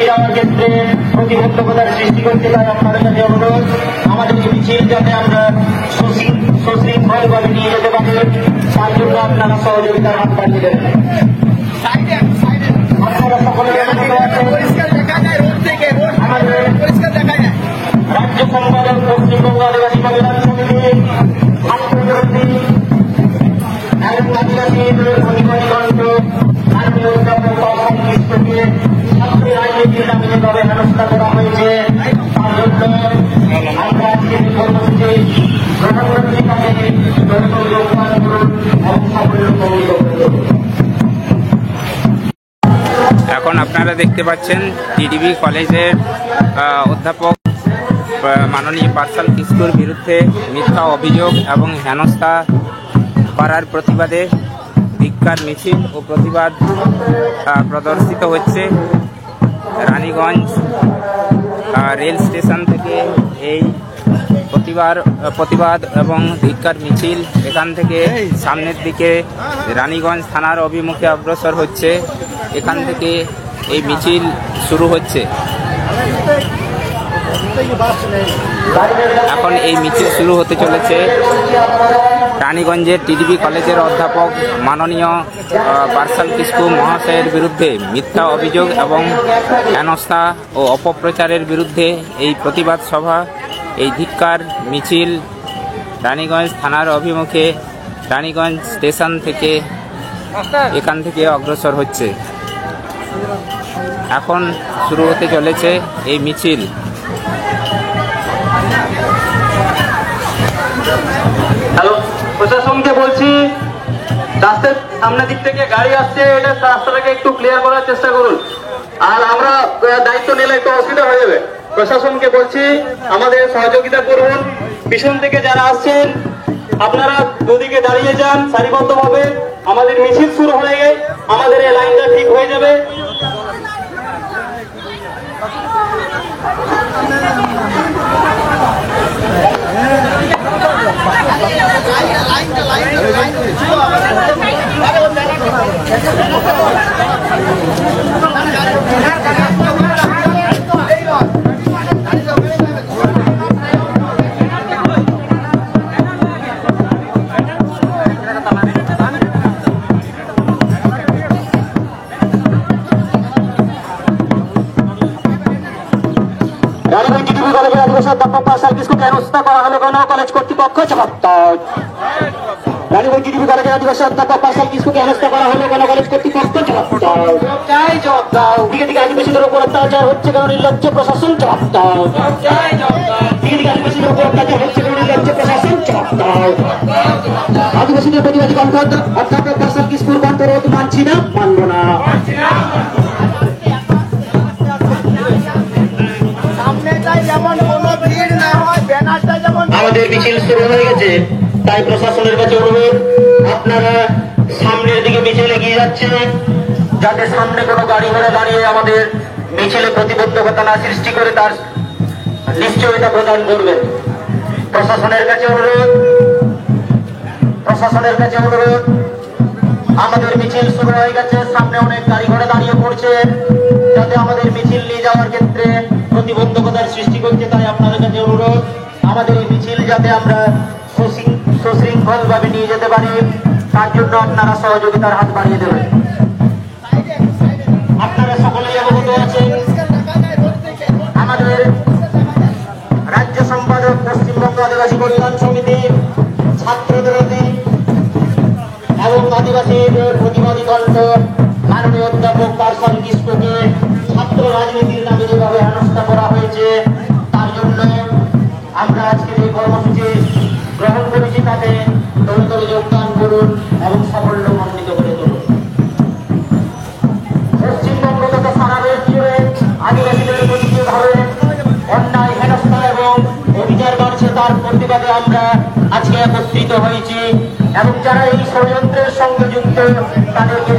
যাওয়ার ক্ষেত্রে প্রতিবন্ধকতার সৃষ্টি করতে চাই আপনাদের কাছে অনুরোধ, আমাদের মিছিল যাতে আমরা সশৃঙ্খলভাবে নিয়ে যেতে পারি, তার জন্য আপনারা সহযোগিতার হাত বাড়িয়ে দেবেন। আপনারা সকলে আমাদের রাজ্য সম্পাদক পশ্চিমবঙ্গ আদিবাসী কল্যাণ সমিতি ছাত্রবিরোধী এবং আদিবাসীদের অধিকারী কণ্ঠ মাননীয় অধ্যাপক সংশ্লিষ্টকে ছাত্র রাজনীতির নামে যেভাবে হেনস্থা করা হয়েছে, তার জন্য আমরা আজকের কর্মসূচি প্রধানমন্ত্রীর কাছে যোগদান করুন এবং সাফল্য প্রমাণিত করুন। এখন আপনারা দেখতে পাচ্ছেন টিডিবি কলেজের অধ্যাপক মাননীয় পার্সাল কিস্কুর বিরুদ্ধে মিথ্যা অভিযোগ এবং হেনস্থা করার প্রতিবাদে ধিক্কার মিছিল ও প্রতিবাদ প্রদর্শিত হচ্ছে। রানীগঞ্জ রেল স্টেশন থেকে এই প্রতিবাদ এবং ধিক্কার মিছিল এখান থেকে সামনের দিকে রানীগঞ্জ থানার অভিমুখে অগ্রসর হচ্ছে। এখান থেকে এই মিছিল শুরু হচ্ছে। এখন এই মিছিল শুরু হতে চলেছে রানীগঞ্জের টিডিবি কলেজের অধ্যাপক মাননীয় পার্সাল কিস্কু মহাশয়ের বিরুদ্ধে মিথ্যা অভিযোগ এবং হেনস্থা ও অপপ্রচারের বিরুদ্ধে এই প্রতিবাদ সভা, এই ধিক্কার মিছিল রানীগঞ্জ থানার অভিমুখে রানীগঞ্জ স্টেশন থেকে এখান থেকে অগ্রসর হচ্ছে। এখন শুরু হতে চলেছে এই মিছিল। হ্যালো, প্রশাসনকে বলছি রাস্তার সামনের দিক থেকে গাড়ি আসছে, এটা রাস্তাটাকে একটু ক্লিয়ার করার চেষ্টা করুন। আর আমরা দায়িত্ব নিলে একটু অসুবিধা হয়ে যাবে। প্রশাসনকে বলছি আমাদের সহযোগিতা করুন। পিছন থেকে যারা আসছেন আপনারা দুদিকে দাঁড়িয়ে যান সারিবদ্ধভাবে। আমাদের মিছিল শুরু হয়ে গেলে আমাদের এই লাইনটা ঠিক হয়ে যাবে। রানীগঞ্জ টিডিবি কলেজের আদিবাসী অধ্যাপক পার্সাল কিস্কুকে হেনস্থা করা হলো কেন? কলেজ কর্তৃপক্ষ জবাব দাও। রানীগঞ্জ টিডিবি কলেজের আদিবাসী অধ্যাপক পার্সাল কিস্কুকে হেনস্থা করা হলো কেন? কলেজ কর্তৃপক্ষ জবাব দাও। জবাব দাও। দিকে দিকে আদিবাসীদের উপর অত্যাচার হচ্ছে কেন? নির্লজ্জ প্রশাসন জবাব দাও। দিকে দিকে আদিবাসীদের উপর অত্যাচার হচ্ছে কেন? নির্লজ্জ প্রশাসন জবাব দাও। আদিবাসীদের প্রতিবাদী কণ্ঠ অধ্যাপক পার্সাল কিস্কুর কণ্ঠরোধ মানছি না, মানব না। আমাদের মিছিল শুরু হয়ে গেছে, তাই প্রশাসনের কাছে অনুরোধ আপনারা সামনের দিকে মিছিল এগিয়ে যাচ্ছেন, যাতে সামনে কোনো গাড়ি ঘোড়া দাঁড়িয়ে আমাদের মিছিলে প্রতিবন্ধকতা না সৃষ্টি করে তার নিশ্চয়তা প্রদান করবেন। প্রশাসনের কাছে অনুরোধ আমাদের মিছিল শুরু হয়ে গেছে, সামনে অনেক গাড়ি ঘোড়া দাঁড়িয়ে পড়ছে, যাতে আমাদের মিছিল নিয়ে যাওয়ার ক্ষেত্রে প্রতিবন্ধকতার সৃষ্টি করছে। তাই আপনাদের কাছে অনুরোধ আমাদের এই মিছিল যাতে আমরা সশৃঙ্খলভাবে নিয়ে যেতে পারি, তার জন্য আপনারা সহযোগিতার হাত বাড়িয়ে দেবেন। আপনারা সকলেই অবগত আছেন আমাদের রাজ্য সম্পাদক পশ্চিমবঙ্গ আদিবাসী কল্যাণ সমিতি ছাত্রবিরোধী এবং আদিবাসীদের প্রতিবাদী কণ্ঠ মাননীয় অধ্যাপক পার্সাল কিস্কুকে ছাত্র রাজনীতির নামে যেভাবে হেনস্থা করা হয়েছে, তার জন্য আমরা আজকের এই কর্মসূচি গ্রহণ করেছি। তাতে তরুণ যোগদান করুন এবং সাফল্য মণ্ডিত করে তুলুন। পশ্চিমবঙ্গ তথা সারা দেশ জুড়ে আদিবাসীদের প্রতি যেভাবে অন্যায় হেনস্থা এবং অবিচার বাড়ছে, তার প্রতিবাদে আমরা আজকে একত্রিত হয়েছি এবং যারা এই ষড়যন্ত্রের সঙ্গে যুক্ত তাদেরকে